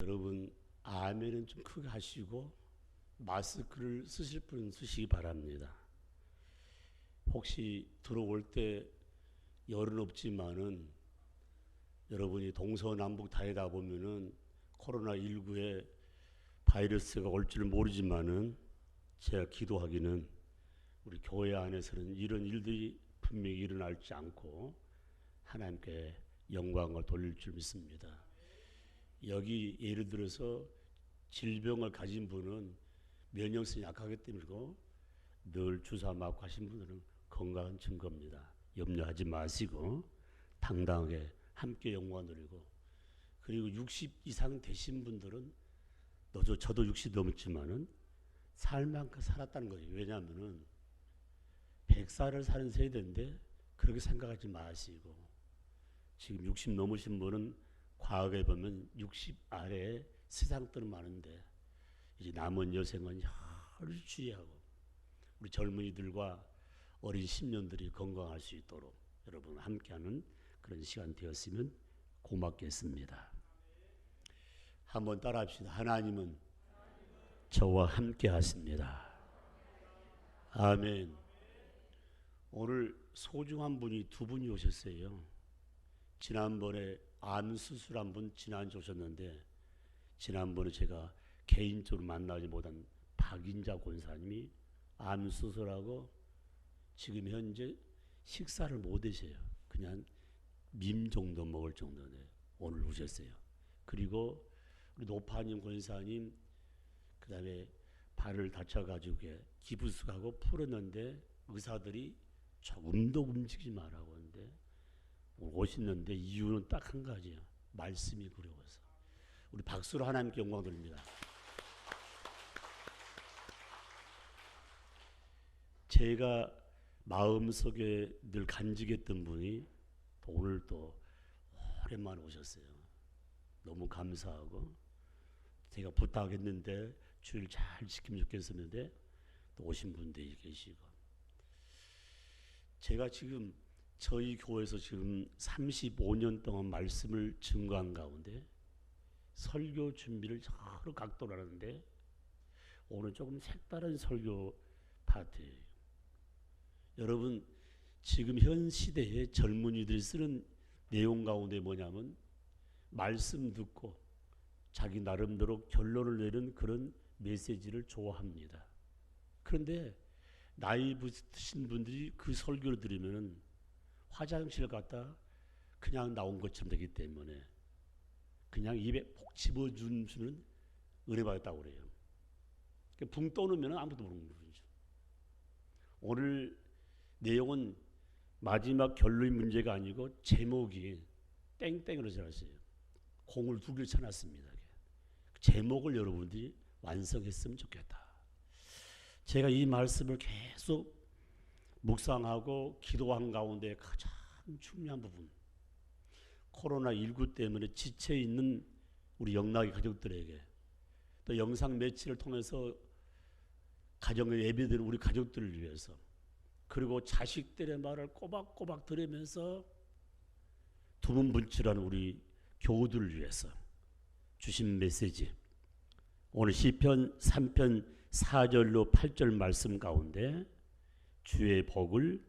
여러분 아멘은 좀 크게 하시고 마스크를 쓰실 분은 쓰시기 바랍니다. 혹시 들어올 때 열은 없지만은 여러분이 동서남북 다니다 보면은 코로나19에 바이러스가 올 줄 모르지만은 제가 기도하기는 우리 교회 안에서는 이런 일들이 분명히 일어날지 않고 하나님께 영광을 돌릴 줄 믿습니다. 여기 예를 들어서 질병을 가진 분은 면역성이 약하기 때문이고 늘 주사 맞고 하신 분들은 건강한 증거입니다. 염려하지 마시고 당당하게 함께 영광 누리고, 그리고 60 이상 되신 분들은 저도 60 넘었지만은 살 만큼 살았다는 거예요. 왜냐하면은 100살을 사는 세대인데 그렇게 생각하지 마시고, 지금 60 넘으신 분은 과거에 보면 60 아래에 세상들은 많은데 이제 남은 여생은 혈주의하고 우리 젊은이들과 어린 신년들이 건강할 수 있도록 여러분 함께하는 그런 시간 되었으면 고맙겠습니다. 한번 따라합시다. 하나님은 저와 함께 하십니다. 아멘. 오늘 소중한 분이 두 분이 오셨어요. 지난번에 암 수술한 분 지난주 오셨는데, 지난번에 제가 개인적으로 만나지 못한 박인자 권사님이 암 수술하고 지금 현재 식사를 못 드세요. 그냥 밈 정도 먹을 정도인데 오늘 오셨어요. 그리고 우리 노파님 권사님, 그 다음에 발을 다쳐가지고 기부스하고 풀었는데 의사들이 조금 더 움직이지 말라고 하는데 오셨는데 이유는 딱 한 가지예요. 말씀이 그리워서. 우리 박수로 하나님께 영광 돌립니다. 제가 마음속에 늘 간직했던 분이 오늘 또 오랜만에 오셨어요. 너무 감사하고, 제가 부탁했는데 주일 잘 지키면 좋겠었는데 또 오신 분들이 계시고, 제가 지금 저희 교회에서 지금 35년 동안 말씀을 증거한 가운데 설교 준비를 여러 각도로 하는데 오늘 조금 색다른 설교 파트예요. 여러분 지금 현 시대의 젊은이들이 쓰는 내용 가운데 뭐냐면 말씀 듣고 자기 나름대로 결론을 내는 그런 메시지를 좋아합니다. 그런데 나이 드신 분들이 그 설교를 들으면 화장실 갔다 그냥 나온 것처럼 되기 때문에 그냥 입에 푹 집어주면 은혜 받았다고 그래요. 붕 떠놓으면 아무도 모르는 거죠. 오늘 내용은 마지막 결론이 문제가 아니고 제목이 땡땡으로 잡았어요. 공을 두 개를 쳐놨습니다. 제목을 여러분들이 완성했으면 좋겠다. 제가 이 말씀을 계속 묵상하고 기도한 가운데 가장 중요한 부분, 코로나19 때문에 지쳐있는 우리 영락의 가족들에게, 또 영상 매체를 통해서 가정에 예배드리는 우리 가족들을 위해서, 그리고 자식들의 말을 꼬박꼬박 들으면서 두문분출하는 우리 교우들을 위해서 주신 메시지, 오늘 시편 3편 4절로 8절 말씀 가운데 주의 복을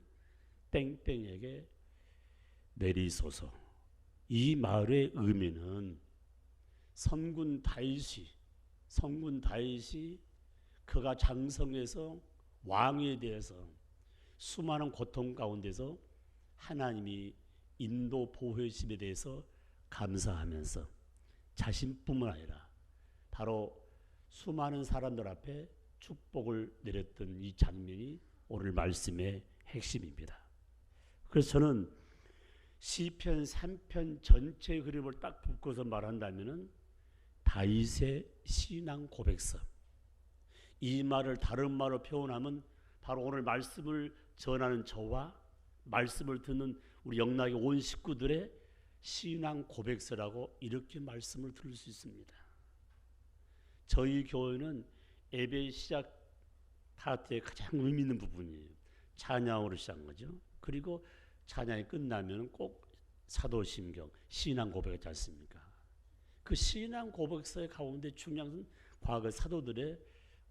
땡땡에게 내리소서. 이 말의 의미는 성군 다윗이 그가 장성해서 왕에 대해서 수많은 고통 가운데서 하나님이 인도 보호심에 대해서 감사하면서 자신뿐만 아니라 바로 수많은 사람들 앞에 축복을 내렸던 이 장면이 오늘 말씀의 핵심입니다. 그래서 저는 시편 3편 전체의 흐름을 딱 묶어서 말한다면은 다윗의 신앙 고백서, 이 말을 다른 말로 표현하면 바로 오늘 말씀을 전하는 저와 말씀을 듣는 우리 영락의 온 식구들의 신앙 고백서라고 이렇게 말씀을 들을 수 있습니다. 저희 교회는 예배 시작 파트의 가장 의미 있는 부분이에요. 찬양으로 시작한 거죠. 그리고 찬양이 끝나면 꼭 사도신경, 신앙 고백이지 않습니까? 그 신앙 고백서의 가운데 중요한 것은 과거 사도들의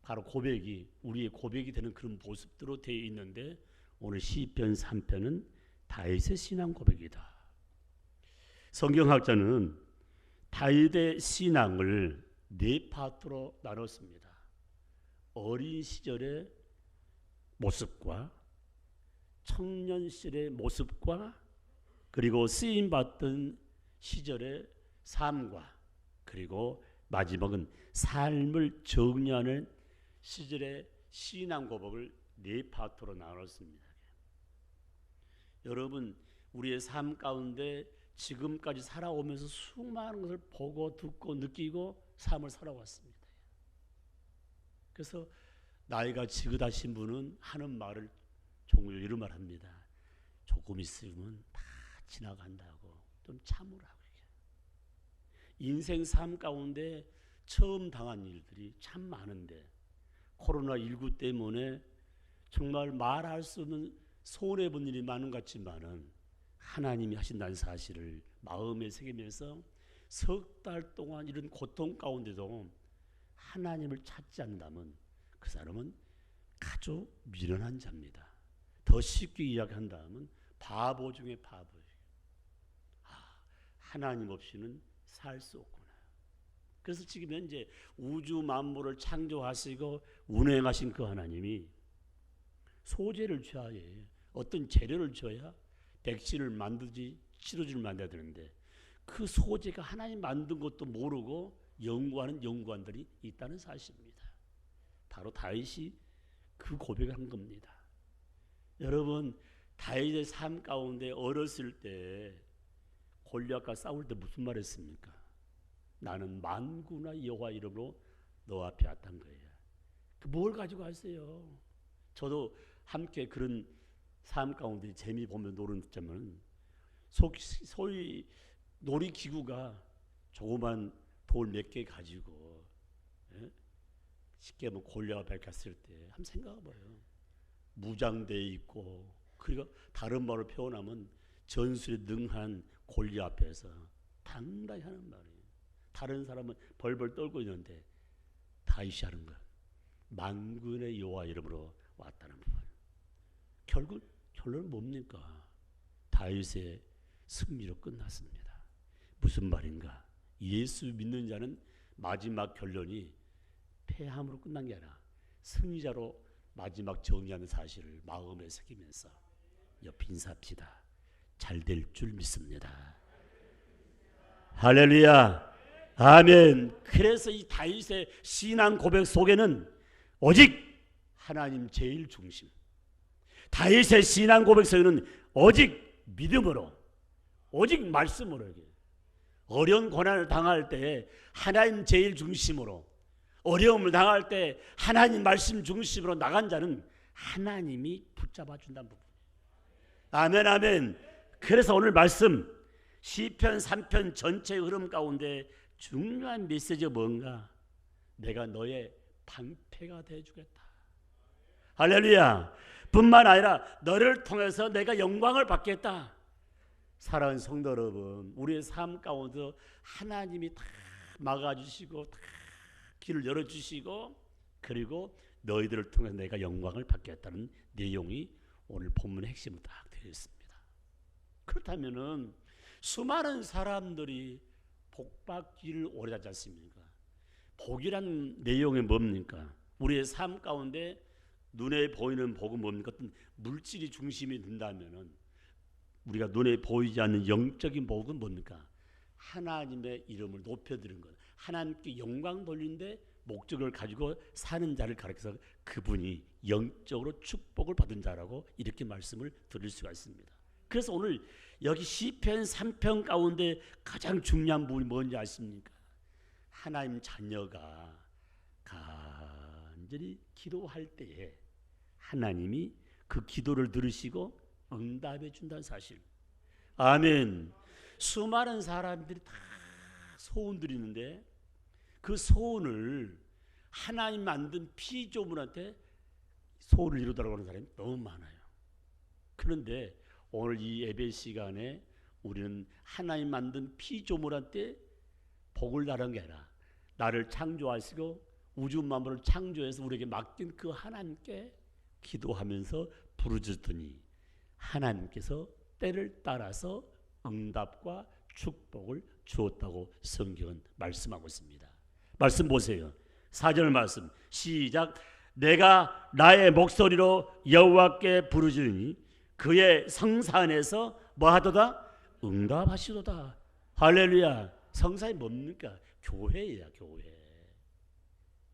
바로 고백이 우리의 고백이 되는 그런 모습대로 되어 있는데 오늘 시편 3편은 다윗의 신앙 고백이다. 성경학자는 다윗의 신앙을 네 파트로 나눴습니다. 어린 시절의 모습과 청년 시절의 모습과 그리고 쓰임받던 시절의 삶과 그리고 마지막은 삶을 정리하는 시절의 신앙 고백을 네 파트로 나눴습니다. 여러분 우리의 삶 가운데 지금까지 살아오면서 수많은 것을 보고 듣고 느끼고 삶을 살아왔습니다. 그래서 나이가 지긋하신 분은 하는 말을 종종 이런 말 합니다. 조금 있으면 다 지나간다고 좀 참으라고. 인생 삶 가운데 처음 당한 일들이 참 많은데 코로나19 때문에 정말 말할 수 없는 손해본 일이 많은 것 같지만은 하나님이 하신다는 사실을 마음에 새기면서 석 달 동안 이런 고통 가운데도 하나님을 찾지 않는다면 그 사람은 아주 미련한 자입니다. 더 쉽게 이야기한다면 바보 중에 바보예요. 하나님 없이는 살 수 없구나. 그래서 지금 현재 우주 만물을 창조하시고 운행하신 그 하나님이 소재를 줘야 해. 어떤 재료를 줘야 백신을 만들지 치료제를 만들어야 되는데 그 소재가 하나님 만든 것도 모르고 연구하는 연구관들이 있다는 사실입니다. 바로 다윗이 그 고백을 한 겁니다. 여러분 다윗의 삶 가운데 어렸을 때 골리앗과 싸울 때 무슨 말 했습니까? 나는 만군의 여호와 이름으로 너 앞에 왔단 거예요. 뭘 가지고 왔어요? 저도 함께 그런 삶 가운데 재미 보면 노는자면 소위 놀이기구가 조그만 돌 몇 개 가지고 쉽게 골리앗 앞에 갔을 때 한번 생각해봐요. 무장되어 있고 그리고 다른 말로 표현하면 전술에 능한 골리앗 앞에서 당당히 하는 말이에요. 다른 사람은 벌벌 떨고 있는데 다윗이 하는 것 만군의 여호와 이름으로 왔다는 말. 결국 결론은 뭡니까? 다윗의 승리로 끝났습니다. 무슨 말인가? 예수 믿는 자는 마지막 결론이 패함으로 끝난 게 아니라 승리자로 마지막 정리하는 사실을 마음에 새기면서 옆 인사합시다. 잘 될 줄 믿습니다. 할렐루야. 아멘. 그래서 이 다윗의 신앙 고백 속에는 오직 하나님 제일 중심. 다윗의 신앙 고백 속에는 오직 믿음으로, 오직 말씀으로 어려운 고난을 당할 때 하나님 제일 중심으로, 어려움을 당할 때 하나님 말씀 중심으로 나간 자는 하나님이 붙잡아 준다는 부분. 아멘, 아멘. 그래서 오늘 말씀 시편 3편 전체의 흐름 가운데 중요한 메시지가 뭔가? 내가 너의 방패가 되어주겠다. 할렐루야. 뿐만 아니라 너를 통해서 내가 영광을 받겠다. 사랑하는 성도 여러분, 우리의 삶 가운데 하나님이 다 막아주시고 다 길을 열어주시고 그리고 너희들을 통해서 내가 영광을 받겠다는 내용이 오늘 본문의 핵심으로 딱 되어 있습니다. 그렇다면은 수많은 사람들이 복받기를 오래 하지 않습니까? 복이란 내용이 뭡니까? 우리의 삶 가운데 눈에 보이는 복은 뭡니까? 어떤 물질이 중심이 된다면은 우리가 눈에 보이지 않는 영적인 복은 뭡니까? 하나님의 이름을 높여드리는 것, 하나님께 영광 돌리는데 목적을 가지고 사는 자를 가르쳐서 그분이 영적으로 축복을 받은 자라고 이렇게 말씀을 드릴 수가 있습니다. 그래서 오늘 여기 시편 3편 가운데 가장 중요한 부분이 뭔지 아십니까? 하나님 자녀가 간절히 기도할 때에 하나님이 그 기도를 들으시고 응답해 준다는 사실. 아멘. 수많은 사람들이 다 소원 드리는데 그 소원을 하나님 만든 피조물한테 소원을 이루더라고 하는 사람이 너무 많아요. 그런데 오늘 이 예배 시간에 우리는 하나님 만든 피조물한테 복을 달은 게 아니라 나를 창조하시고 우주 만물을 창조해서 우리에게 맡긴 그 하나님께 기도하면서 부르짖더니 하나님께서 때를 따라서 응답과 축복을 주었다고 성경은 말씀하고 있습니다. 말씀 보세요. 4절 말씀 시작. 내가 나의 목소리로 여호와께 부르짖으니 그의 성산에서 뭐하도다? 응답하시도다. 할렐루야. 성산이 뭡니까? 교회야, 교회.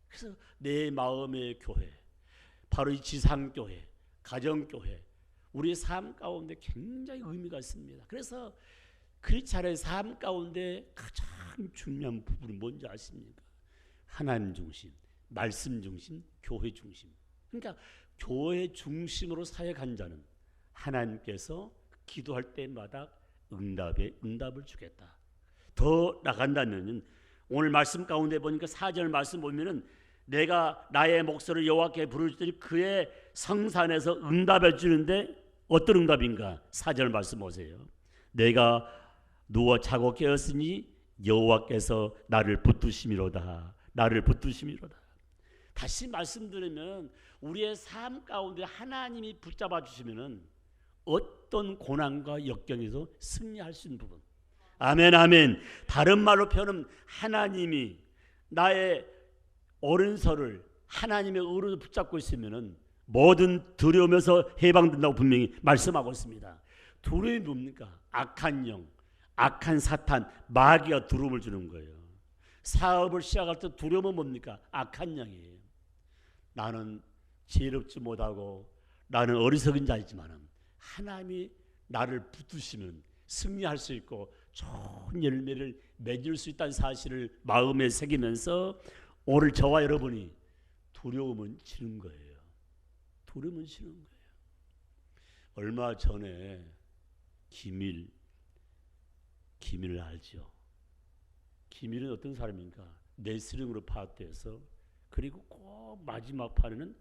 그래서 내 마음의 교회, 바로 이 지상교회, 가정교회, 우리의 삶 가운데 굉장히 의미가 있습니다. 그래서 크리스찬의 삶 가운데 가장 중요한 부분이 뭔지 아십니까? 하나님 중심, 말씀 중심, 교회 중심. 그러니까 교회 중심으로 사역한 자는 하나님께서 기도할 때마다 응답을 주겠다. 더 나간다면 오늘 말씀 가운데 보니까 4절 말씀 보면은 내가 나의 목소리를 여호와께 부르짖으니 그의 성산에서 응답해 주는데 어떤 응답인가? 4절 말씀 보세요. 내가 누워 자고 깨었으니 여호와께서 나를 붙드심이로다. 나를 붙드심이로다. 다시 말씀드리면 우리의 삶 가운데 하나님이 붙잡아 주시면은 어떤 고난과 역경에서 승리할 수 있는 부분. 아멘 아멘. 다른 말로 표현하면 하나님이 나의 오른손을 하나님의 의로 붙잡고 있으면은 뭐든 두려움에서 해방된다고 분명히 말씀하고 있습니다. 두려움이 뭡니까? 악한 영, 악한 사탄, 마귀가 두려움을 주는 거예요. 사업을 시작할 때 두려움은 뭡니까? 악한 영이에요. 나는 지혜롭지 못하고 나는 어리석은 자이지만 하나님이 나를 붙드시면 승리할 수 있고 좋은 열매를 맺을 수 있다는 사실을 마음에 새기면서 오늘 저와 여러분이 두려움은 지는 거예요. 두려움은 지는 거예요. 얼마 전에 기밀을 알죠. 기밀은 어떤 사람인가? 레슬링으로 파악돼서 그리고 꼭 마지막 판에는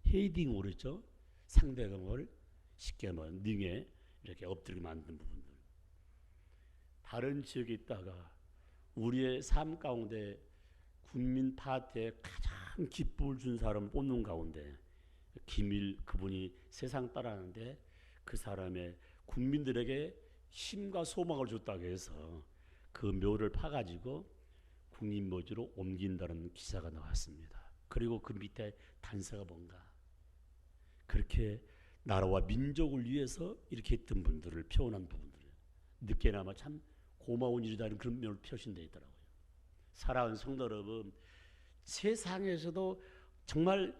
헤딩 오르죠. 상대방을 쉽게 말하면 링에 이렇게 엎드리게 만드는 부분들. 다른 지역에 있다가 우리의 삶 가운데 국민 파티에 가장 기쁨을 준 사람을 뽑는 가운데 기밀 그분이 세상 따라하는데 그 사람의 국민들에게 힘과 소망을 줬다고 해서 그 묘를 파가지고 국립묘지로 옮긴다는 기사가 나왔습니다. 그리고 그 밑에 단서가 뭔가 그렇게 나라와 민족을 위해서 이렇게 했던 분들을 표현한 부분들 늦게나마 참 고마운 일이라는 그런 면을 표시되어 있더라고요. 사랑하는 성도 여러분, 세상에서도 정말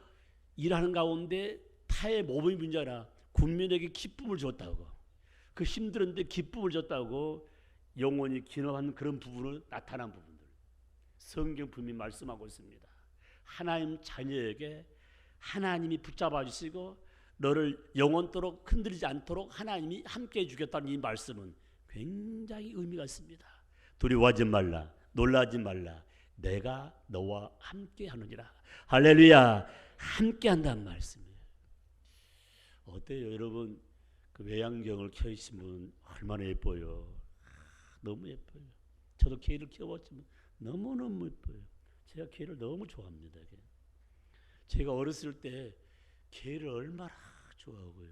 일하는 가운데 타의 몸의 문제라 국민에게 기쁨을 줬다고 그 힘들었는데 기쁨을 줬다고 영혼이 기능하는 그런 부분을 나타난 부분들 성경 분명히 말씀하고 있습니다. 하나님 자녀에게 하나님이 붙잡아 주시고 너를 영원토록 흔들리지 않도록 하나님이 함께 해주겠다는 이 말씀은 굉장히 의미가 있습니다. 두려워하지 말라, 놀라지 말라, 내가 너와 함께 하느니라. 할렐루야. 함께 한다는 말씀이에요. 어때요 여러분? 그 외양경을 켜있으면 얼마나 예뻐요. 너무 예뻐요. 저도 개를 키워봤지만 너무너무 예뻐요. 제가 개를 너무 좋아합니다. 제가 어렸을 때 개를 얼마나 좋아하고요.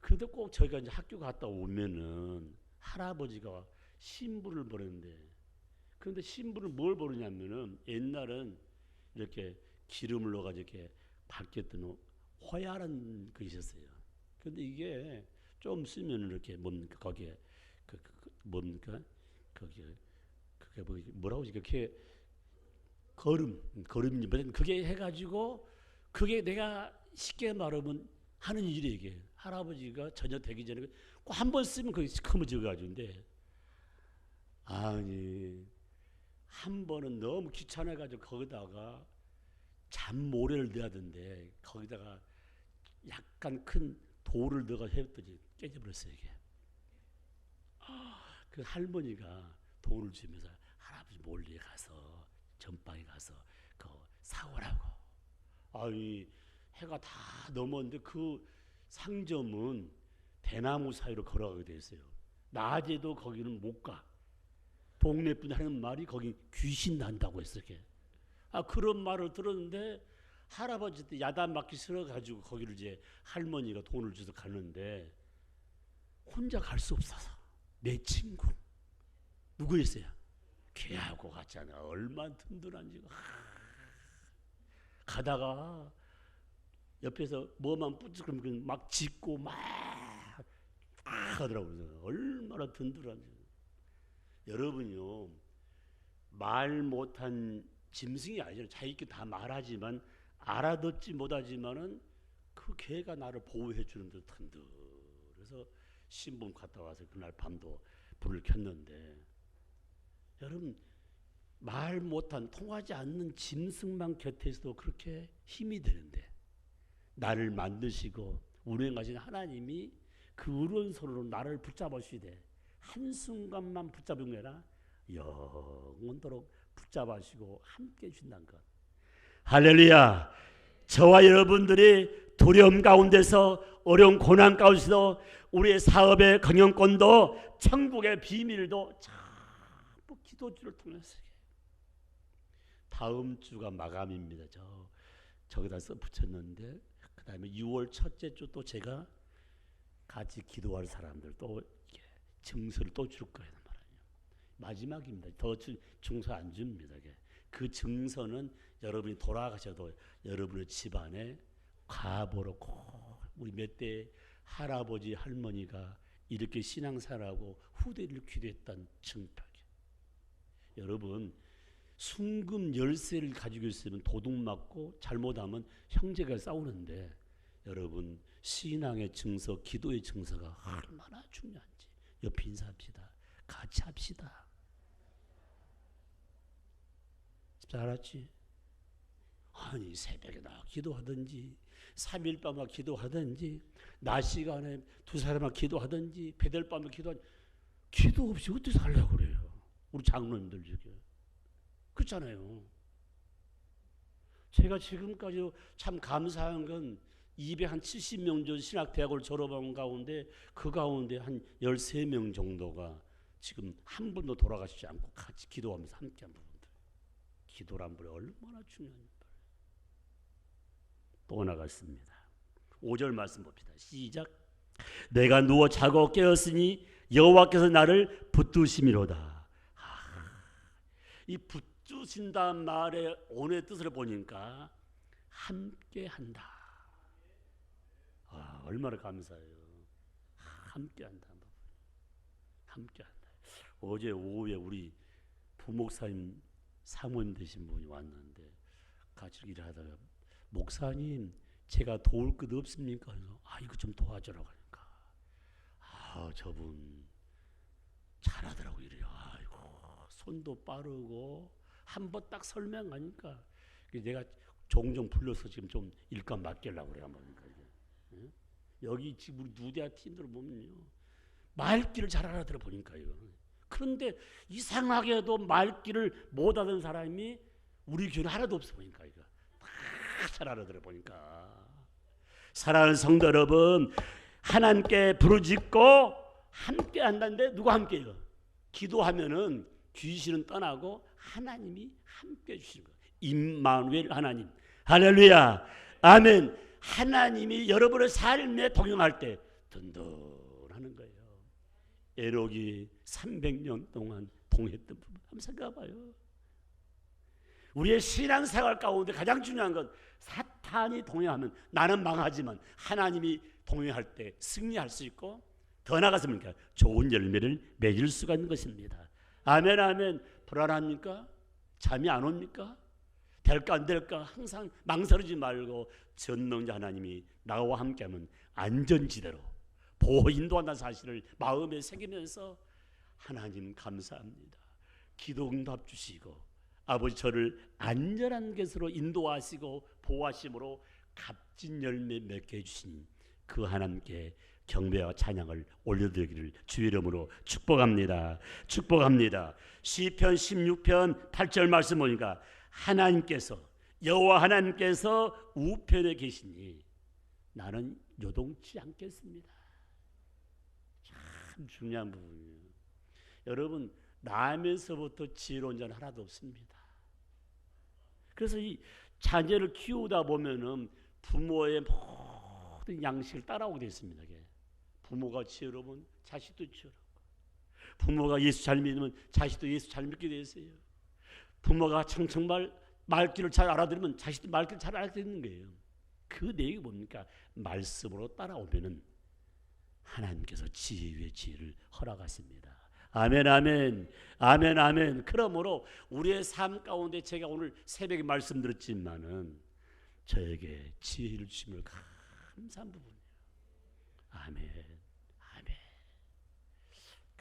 그런데 꼭 저희가 이제 학교 갔다 오면은 할아버지가 신부를 보는데 그런데 신부를 뭘 보느냐면은 옛날은 이렇게 기름을 넣어가지고 이렇게 밝혔던 호야라는 거 있었어요. 그런데 이게 좀 쓰면 이렇게 뭡니까 거기에 뭡니까 거기에 그게 뭐라고 이렇게 걸음인지 그게 해가지고 그게 내가 쉽게 말하면 하는 일이 이게 할아버지가 전혀 되기 전에 꼭 한 번 쓰면 그게 시커머져가지고인데 아니 한 번은 너무 귀찮아가지고 거기다가 잠모래를 넣어야되는데 거기다가 약간 큰 돌을 넣어서 했더니 깨져버렸어요 이게. 그 할머니가 돌을 주면서 할아버지 몰래 가서 전방에 가서 그거 사오라고. 아니 해가 다 넘었는데 그 상점은 대나무 사이로 걸어가게 돼 있어요. 낮에도 거기는 못 가. 동네 분이 하는 말이 거기 귀신 난다고 했어요. 그런 말을 들었는데 할아버지한테 야단 맞기 싫어가지고 거기를 이제 할머니가 돈을 줘서 가는데 혼자 갈 수 없어서 내 친구 누구였어요? 걔하고 갔잖아. 얼마나 든든한지. 가다가 옆에서 뭐만 뿌ጭ그러면 막 짖고 막 하더라고요. 얼마나 든든한지. 여러분요, 말 못한 짐승이 아니잖아요. 자기끼리 다 말하지만 알아듣지 못하지만은 그 개가 나를 보호해 주는 듯 든든해서 신분 갔다 와서 그날 밤도 불을 켰는데, 여러분 말 못한 통하지 않는 짐승만 곁에 있어도 그렇게 힘이 되는데, 나를 만드시고 운행하신 하나님이 그 오른손으로 나를 붙잡으시되 한순간만 붙잡은 게 아니라 영원토록 붙잡으시고 함께 해주신다는 것. 할렐루야. 저와 여러분들이 두려움 가운데서 어려운 고난 가운데서 우리의 사업의 경영권도 천국의 비밀도 전부 기도주를 통해서. 다음 주가 마감입니다. 저기다 써 붙였는데, 그 다음에 6월 첫째 주 또 제가 같이 기도할 사람들 또 증서를 또 줄 거예요. 마지막입니다. 더 증서 안 줍니다. 그 증서는 여러분이 돌아가셔도 여러분의 집안에 과보로 꼭 우리 몇 대 할아버지 할머니가 이렇게 신앙생활하고 후대를 기도했던 증표예요. 여러분 순금 열쇠를 가지고 있으면 도둑 맞고 잘못하면 형제가 싸우는데, 여러분 신앙의 증서, 기도의 증서가 얼마나 중요한지 옆에 인사합시다. 같이 합시다. 알았지? 아니 새벽에 나 기도하든지 3일 밤에 기도하든지 낮 시간에 두 사람만 기도하든지 배들 밤에 기도하든지, 기도 없이 어떻게 살려고 그래요? 우리 장로님들 중에 그렇잖아요. 제가 지금까지 참 감사한 건 270명 전 신학대학을 졸업한 가운데 그 가운데 한 13명 정도가 지금 한 분도 돌아가시지 않고 같이 기도하면서 함께한 부분들. 기도란 분이 얼마나 중요한지. 또 나갔습니다. 5절 말씀 봅시다. 시작. 내가 누워 자고 깨었으니 여호와께서 나를 붙드심이로다. 이 붙드신다는 말의 오늘의 뜻을 보니까 함께한다. 얼마나 감사해요. 함께한다. 함께한다. 어제 오후에 우리 부목사님 사모님 되신 분이 왔는데 같이 일하다가, 목사님 제가 도울 것 없습니까? 이거 좀 도와주라고 하니까 저분 잘하더라고. 이래요. 아이고 손도 빠르고 한 번 딱 설명하니까 내가 종종 불러서 지금 좀 일감 맡기려고 그래. 여기 지금 우리 누대아 팀들 보면요, 말귀를 잘 알아들어 보니까요. 그런데 이상하게도 말귀를 못 알아듣는 사람이 우리 교회는 하나도 없어 보니까, 이거 다 잘 알아들어 보니까. 사랑하는 성도 여러분, 하나님께 부르짖고 함께 한다는데 누가 함께해요? 기도하면은 귀신은 떠나고 하나님이 함께 해주시는 거예요. 임마누엘 하나님. 할렐루야. 아멘. 하나님이 여러분의 삶에 동행할 때 든든하는 거예요. 에녹이 300년 동안 동행했던 부분 한번 생각해봐요. 우리의 신앙생활 가운데 가장 중요한 건 사탄이 동행하면 나는 망하지만 하나님이 동행할 때 승리할 수 있고, 더 나아가서 뭡니까? 좋은 열매를 맺을 수가 있는 것입니다. 아멘 아멘. 불안합니까? 잠이 안 옵니까? 될까 안 될까 항상 망설이지 말고 전능자 하나님이 나와 함께하면 안전지대로 보호 인도한다는 사실을 마음에 새기면서, 하나님 감사합니다. 기도 응답 주시고 아버지 저를 안전한 곳으로 인도하시고 보호하심으로 값진 열매 맺게 해주신 그 하나님께 경배와 찬양을 올려드리기를 주의 이름으로 축복합니다. 축복합니다. 시편 16편 8절 말씀 보니까 하나님께서, 여호와 하나님께서 우편에 계시니 나는 요동치 않겠습니다. 참 중요한 부분이에요. 여러분 나면서부터 지혜로운 자는 하나도 없습니다. 그래서 이 자녀를 키우다 보면은 부모의 모든 양식을 따라오게 됐습니다. 부모가 지혜로우면 자식도 지혜롭고, 부모가 예수 잘 믿으면 자식도 예수 잘 믿게 되었어요. 부모가 정말 말귀를 잘 알아들으면 자식도 말귀를 잘 알아듣는 거예요. 그 내용이 뭡니까? 말씀으로 따라오면은 하나님께서 지혜 위에 지혜를 허락하십니다. 아멘, 아멘, 아멘, 아멘. 그러므로 우리의 삶 가운데 제가 오늘 새벽에 말씀드렸지만은 저에게 지혜를 주심을 감사한 부분이에요. 아멘, 아멘.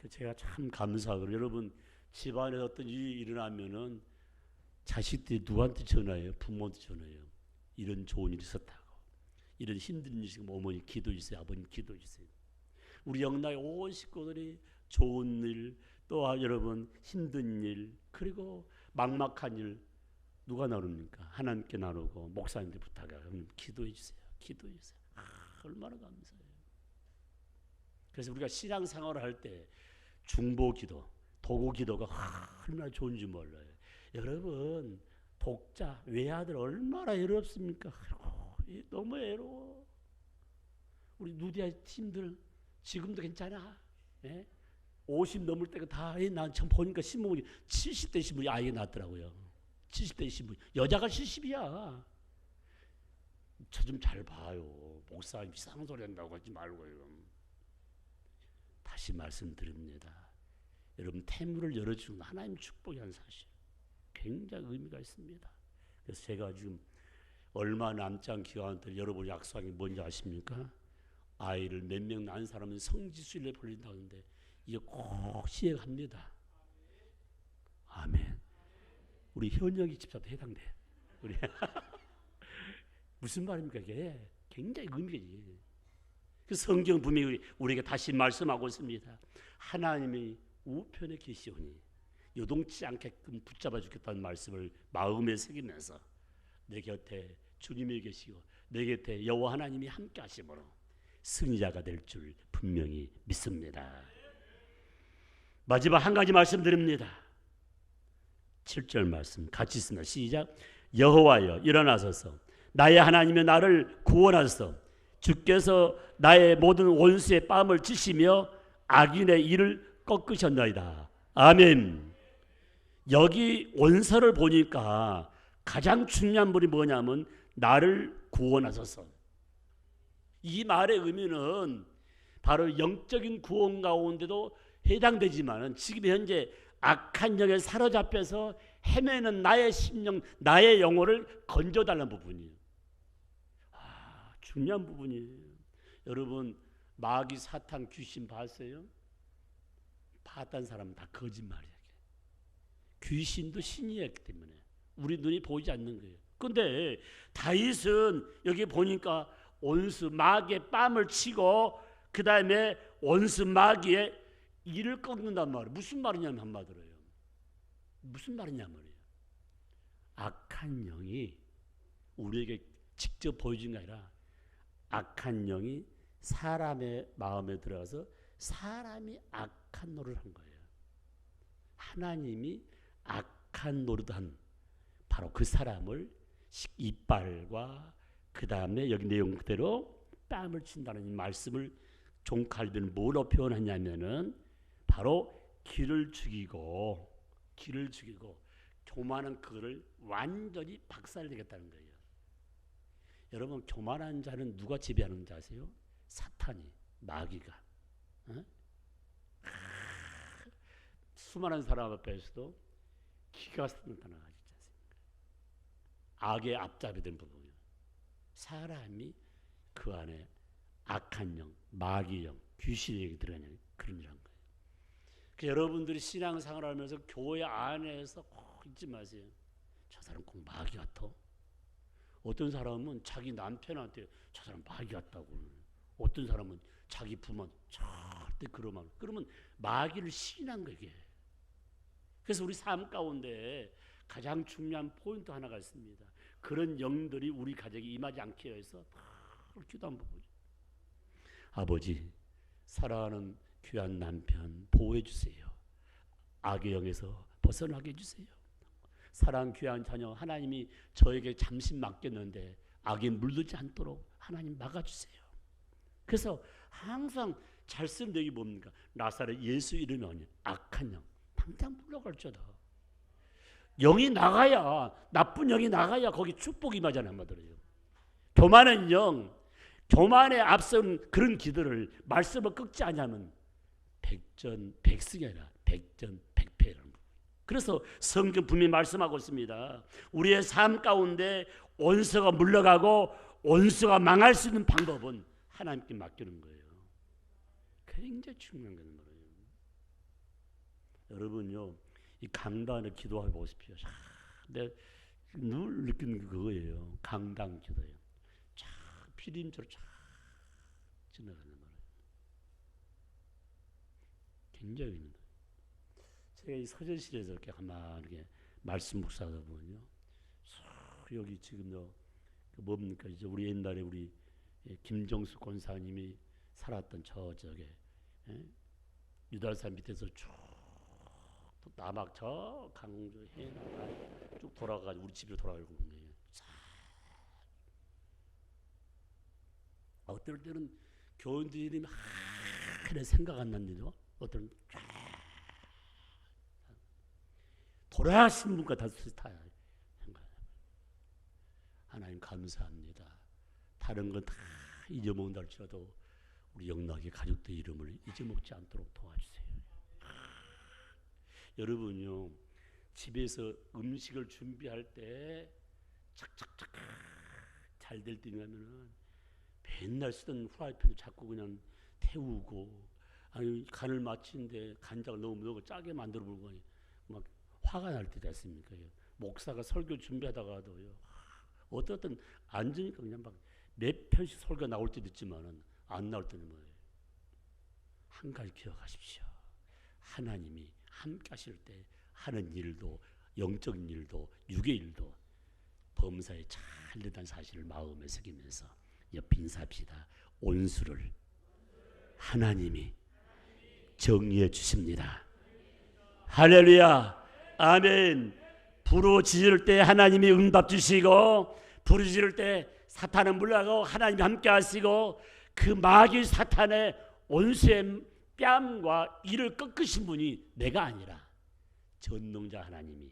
제가 참 감사하고, 여러분 집안에 어떤 일이 일어나면은 자식들이 누구한테 전화해요? 부모한테 전화해요. 이런 좋은 일이 있었다고, 이런 힘든 일이 있으면 어머니 기도해 주세요, 아버님 기도해 주세요. 우리 영락의 온 식구들이 좋은 일, 또 여러분 힘든 일, 그리고 막막한 일 누가 나눕니까? 하나님께 나누고 목사님들 부탁해요. 기도해 주세요, 기도해 주세요. 얼마나 감사해요. 그래서 우리가 신앙생활을 할 때 중보기도, 도구기도가 얼마나 좋은지 몰라요. 여러분 독자, 외아들 얼마나 외롭습니까? 너무 외로워. 우리 누디아 팀들 지금도 괜찮아? 예? 50 넘을 때가 다, 난 처음 보니까 신부님이 70대 신부이 아이가 낳았더라고요. 70대 신부, 여자가 70이야. 저 좀 잘 봐요. 목사님 이상한 소리 한다고 하지 말고요. 다시 말씀드립니다. 여러분 태물을 열어주는 하나님 축복이라는 사실 굉장히 의미가 있습니다. 그래서 제가 지금 얼마 남지 않은 기간 동안 여러분 약속한 게 뭔지 아십니까? 아이를 몇 명 낳은 사람은 성지순례 벌린다는데 이게 꼭 시행합니다. 아멘. 우리 현역이 집사도 해당돼. 우리 무슨 말입니까 이게? 굉장히 의미가. 그 성경 분명히 우리에게 다시 말씀하고 있습니다. 하나님이 우편에 계시오니 요동치 않게끔 붙잡아 주겠다는 말씀을 마음에 새기면서 내 곁에 주님이 계시고 내 곁에 여호와 하나님이 함께 하심으로 승리자가 될 줄 분명히 믿습니다. 마지막 한 가지 말씀드립니다. 7절 말씀 같이 있습니다. 시작. 여호와여 일어나소서, 나의 하나님여 나를 구원하소서. 주께서 나의 모든 원수의 뺨을 치시며 악인의 일을 꺾으셨나이다. 아멘. 여기 원서를 보니까 가장 중요한 분이 뭐냐면 나를 구원하소서. 이 말의 의미는 바로 영적인 구원 가운데도 해당되지만 지금 현재 악한 영에 사로잡혀서 헤매는 나의 심령, 나의 영혼을 건져달라는 부분이에요. 중요한 부분이에요. 여러분 마귀, 사탄, 귀신 봤어요? 봤다는 사람은 다 거짓말이에요. 귀신도 신이었기 때문에 우리 눈이 보이지 않는 거예요. 그런데 다윗은 여기 보니까 원수 마귀의 뺨을 치고 그 다음에 원수 마귀의 이를 꺾는단 말이에요. 무슨 말이냐면 한마디로요. 무슨 말이냐면요. 악한 영이 우리에게 직접 보여준 게 아니라 악한 영이 사람의 마음에 들어가서 사람이 악한 노릇을 한 거예요. 하나님이 악한 노릇한 바로 그 사람을 이빨과 그 다음에 여기 내용 그대로 뺨을 친다는 이 말씀을 종 칼빈은 뭐로 표현하냐면은 바로 길을 죽이고 교만한 그거를 완전히 박살내겠다는 거예요. 여러분 교만한 자는 누가 지배하는지 아세요? 사탄이, 마귀가. 수많은 사람 앞에서도 기가 나타나지 않습니까? 악의 앞잡이 된 부분이에요. 사람이 그 안에 악한 영, 마귀 영, 귀신의 영이 들어가는 그런 일한 거예요. 여러분들이 신앙생활을 하면서 교회 안에서 꼭 잊지 마세요. 저 사람 꼭 마귀 같아. 어떤 사람은 자기 남편한테 저 사람 마귀 같다고. 어떤 사람은 자기 부모한테 절대 그러면 마귀를 시인한 거예요. 그래서 우리 삶 가운데 가장 중요한 포인트 하나가 있습니다. 그런 영들이 우리 가정에 임하지 않게 해서 기도한 부분이죠. 아버지, 사랑하는 귀한 남편 보호해 주세요. 악의 영에서 벗어나게 해주세요. 사랑 귀한 자녀, 하나님이 저에게 잠시 맡겼는데 악에 물들지 않도록 하나님 막아주세요. 그래서 항상 잘 쓰는 얘기 뭡니까? 나사렛 예수 이름이 아니에요. 악한 영 당장 물러갈지어다. 영이 나가야, 나쁜 영이 나가야 거기 축복이 임하잖아요. 한마디로. 교만한 영, 교만에 앞선 그런 기도를 말씀을 꺾지 않으면 백전백승이 아니라 백전백패라는 거예요. 그래서 성경 분명히 말씀하고 있습니다. 우리의 삶 가운데 원수가 물러가고 원수가 망할 수 있는 방법은 하나님께 맡기는 거예요. 굉장히 중요한 거예요. 여러분요, 이 강단을 기도해 보십시오. 내가 늘 느끼는 그거예요. 강단 기도예요. 쫙 피림처럼 쫙 지나가는 말이에요. 굉장히 있는 거예요. 제가 이 서재실에서 이렇게 가만히 말씀 묵상하다 보면요, 여기 지금요, 뭡니까? 이제 우리 옛날에 우리 김정수 권사님이 살았던 저게 유달산 밑에서 쭉 남악 저 강주 해나 쭉 돌아가지고 우리 집으로 돌아가고 있네요. 어떨 때는 교인들이 그래 생각 안 난대요. 어떤 돌아가신 분과 다 타야 생각. 하나님 감사합니다. 다른 건 다 잊어먹는다 할지라도 우리 영락의 가족들 이름을 잊어먹지 않도록 도와주세요. 여러분요, 집에서 음식을 준비할 때 착착착 잘 될 때 하면은 맨날 쓰던 후라이팬을 자꾸 그냥 태우고, 아니 간을 맞추는데 간장을 너무 넣고 짜게 만들어 보고 막 화가 날 때도 있습니까? 목사가 설교 준비하다가도요, 어떤 앉으니까 그냥 막 몇 편씩 설교 나올 때도 있지만은 안 나올 때는 뭐예요? 한 가지 기억하십시오. 하나님이 함께 하실 때 하는 일도, 영적인 일도, 육의 일도 범사에 잘 된다는 사실을 마음에 새기면서 옆에 인사합시다. 온수를 하나님이 정리해 주십니다. 할렐루야. 아멘. 부르짖을 때 하나님이 응답 주시고, 부르짖을 때 사탄은 물러가고 하나님이 함께 하시고, 그 마귀 사탄의 온수의 뺨과 이를 꺾으신 분이 내가 아니라 전능자 하나님이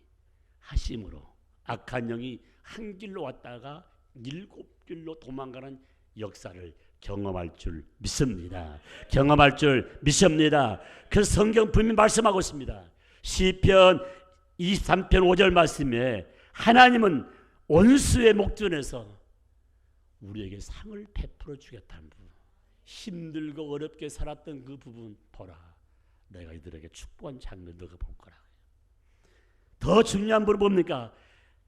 하심으로 악한 영이 한 길로 왔다가 7길로 도망가는 역사를 경험할 줄 믿습니다. 경험할 줄 믿습니다. 그래서 성경 분명히 말씀하고 있습니다. 시편 23편 5절 말씀에 하나님은 원수의 목전에서 우리에게 상을 베풀어 주겠다는 부분, 힘들고 어렵게 살았던 그 부분 보라, 내가 이들에게 축복한 장면 너가 볼 거라. 더 중요한 부분 뭡니까?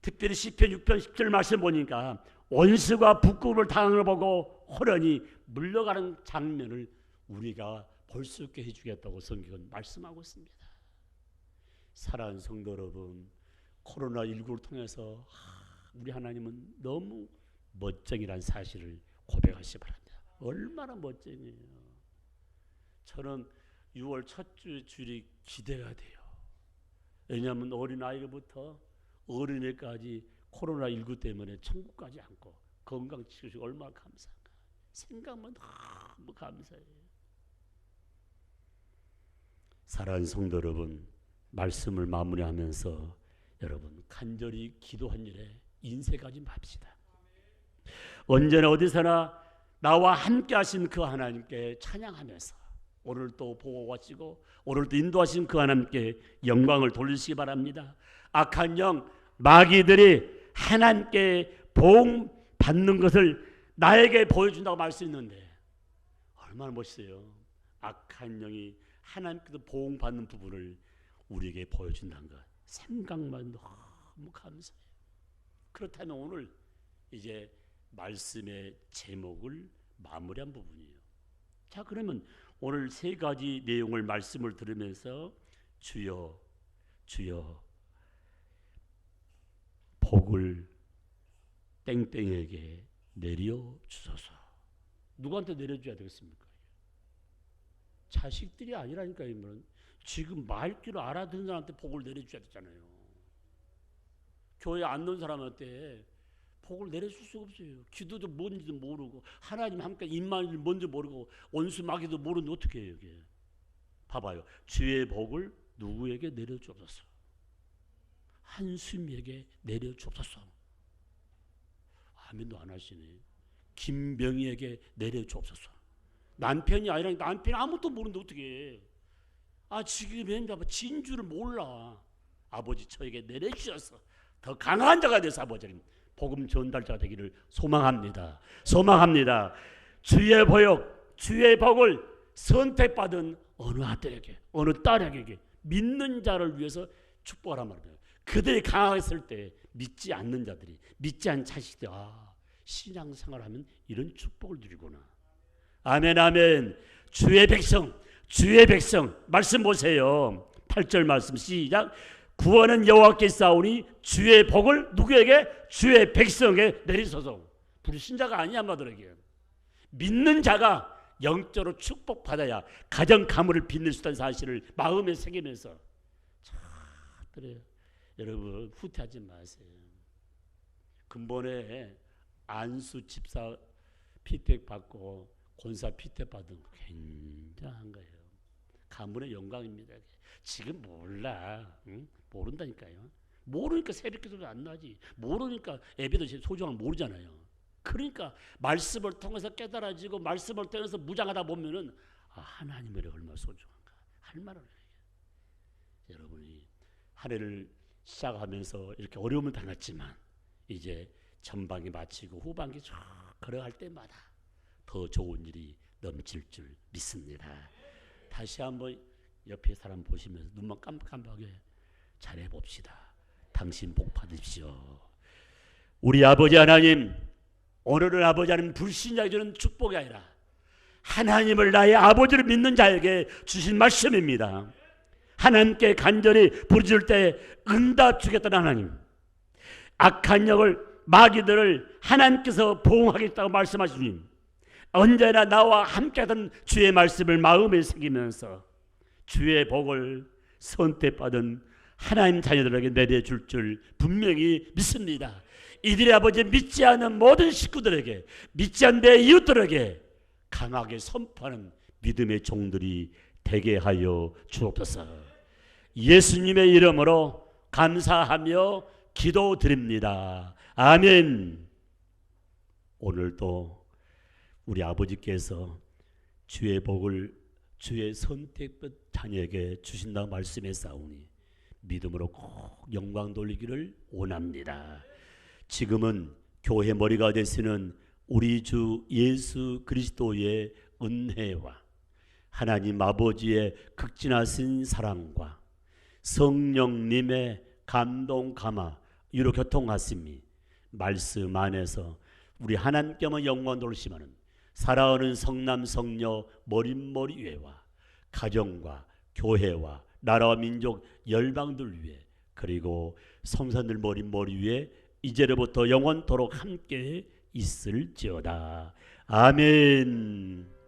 특별히 시편 6편 10절 말씀 보니까 원수가 부끄러움을 당하는 걸 보고 호련히 물러가는 장면을 우리가 볼 수 있게 해주겠다고 성경은 말씀하고 있습니다. 사랑하는 성도 여러분, 코로나19를 통해서 우리 하나님은 너무 멋쟁이란 사실을 고백하시기 바랍니다. 얼마나 멋쟁이에요. 저는 6월 첫 주 주일이 기대가 돼요. 왜냐하면 어린아이부터 어린애까지 코로나19 때문에 천국까지 않고 건강 지키시고 얼마나 감사한가. 생각만 너무 감사해요. 사랑하는 성도 여러분, 말씀을 마무리하면서 여러분 간절히 기도한 일에 인색하지 맙시다. 언제나 어디서나 나와 함께 하신 그 하나님께 찬양하면서 오늘 또 보고 하시고 오늘 또 인도하신 그 하나님께 영광을 돌리시기 바랍니다. 악한 영 마귀들이 하나님께 보응 받는 것을 나에게 보여준다고 말씀했는데 얼마나 멋있어요. 악한 영이 하나님께서 보응 받는 부분을 우리에게 보여준다는 것 생각만 너무 감사해요. 그렇다면 오늘 이제 말씀의 제목을 마무리한 부분이에요. 자, 그러면 오늘 세 가지 내용을 말씀을 들으면서 주여 주여 복을 땡땡에게 내려 주소서. 누구한테 내려줘야 되겠습니까? 자식들이 아니라니까요. 지금 말귀를 알아듣는 사람한테 복을 내려줘야 되잖아요. 교회 안 넣은 사람한테 복을 내려줄 수가 없어요. 기도도 뭔지도 모르고 하나님 함께 임만을 뭔지 모르고 원수 마귀도 모르는데 어떻게 해요 이게. 봐봐요. 주의 복을 누구에게 내려주옵소서. 한수미에게 내려주옵소서. 아멘도 안 하시네. 김병희에게 내려주옵소서. 남편이 아니라 남편이 아무것도 모르는데 어떻게 해. 지금 현재 진주를 몰라. 아버지 저에게 내려주셔서 더 강한 자가 되서 아버지는 복음 전달자가 되기를 소망합니다. 소망합니다. 주의 보역, 주의 복을 선택받은 어느 아들에게, 어느 딸에게 믿는 자를 위해서 축복하란 말이에요. 그들이 강하겠을 때 믿지 않는 자들이, 믿지 않는 자식들이 신앙생활하면 이런 축복을 누리구나. 아멘 아멘. 주의 백성, 주의 백성 말씀 보세요. 8절 말씀 시작. 구원은 여호와께 있사오니 주의 복을 누구에게? 주의 백성에게 내리소서. 불신자가 아니야 마들에게. 믿는 자가 영적으로 축복받아야 가정 가문을 빛낼 수 있다는 사실을 마음에 새기면서 그래요. 여러분 후퇴하지 마세요. 근본에 안수 집사 피택 받고 권사 피택 받은 거 굉장한 거예요. 가문의 영광입니다. 지금 몰라. 응? 모른다니까요. 모르니까 새벽기도도 안 나지. 모르니까 예배도 소중한 걸 모르잖아요. 그러니까 말씀을 통해서 깨달아지고 말씀을 통해서 무장하다 보면은 하나님의 얼마나 소중한가 할 말을 해요. 여러분이 한 해를 시작하면서 이렇게 어려움을 당했지만 이제 전반기 마치고 후반기 쭉 걸어갈 때마다 더 좋은 일이 넘칠 줄 믿습니다. 다시 한번 옆에 사람 보시면서 눈만 깜깜하게 잘해봅시다. 당신 복 받으십시오. 우리 아버지 하나님, 오늘은 아버지 하나님 불신자에게 주는 축복이 아니라 하나님을 나의 아버지를 믿는 자에게 주신 말씀입니다. 하나님께 간절히 부르짖을 때 응답 주겠다는 하나님, 악한 영을 마귀들을 하나님께서 보호하겠다고 말씀하신 주님, 언제나 나와 함께하던 주의 말씀을 마음에 새기면서 주의 복을 선택받은 하나님 자녀들에게 내려줄 줄 분명히 믿습니다. 이들의 아버지 믿지 않는 모든 식구들에게, 믿지 않는 내 이웃들에게 강하게 선포하는 믿음의 종들이 되게 하여 주옵소서. 예수님의 이름으로 감사하며 기도드립니다. 아멘. 오늘도 우리 아버지께서 주의 복을 주의 선택받은 자녀에게 주신다고 말씀했사오니 믿음으로 꼭 영광 돌리기를 원합니다. 지금은 교회 머리가 되시는 우리 주 예수 그리스도의 은혜와 하나님 아버지의 극진하신 사랑과 성령님의 감동 감화 유로 교통하심이 말씀 안에서 우리 하나님께만 영광 돌리시면은 살아오는 성남 성녀 머릿머리회와 가정과 교회와 나라와 민족 열방들 위해 그리고 성산들 머릿머리 위에 이제로부터 영원토록 함께 있을지어다. 아멘.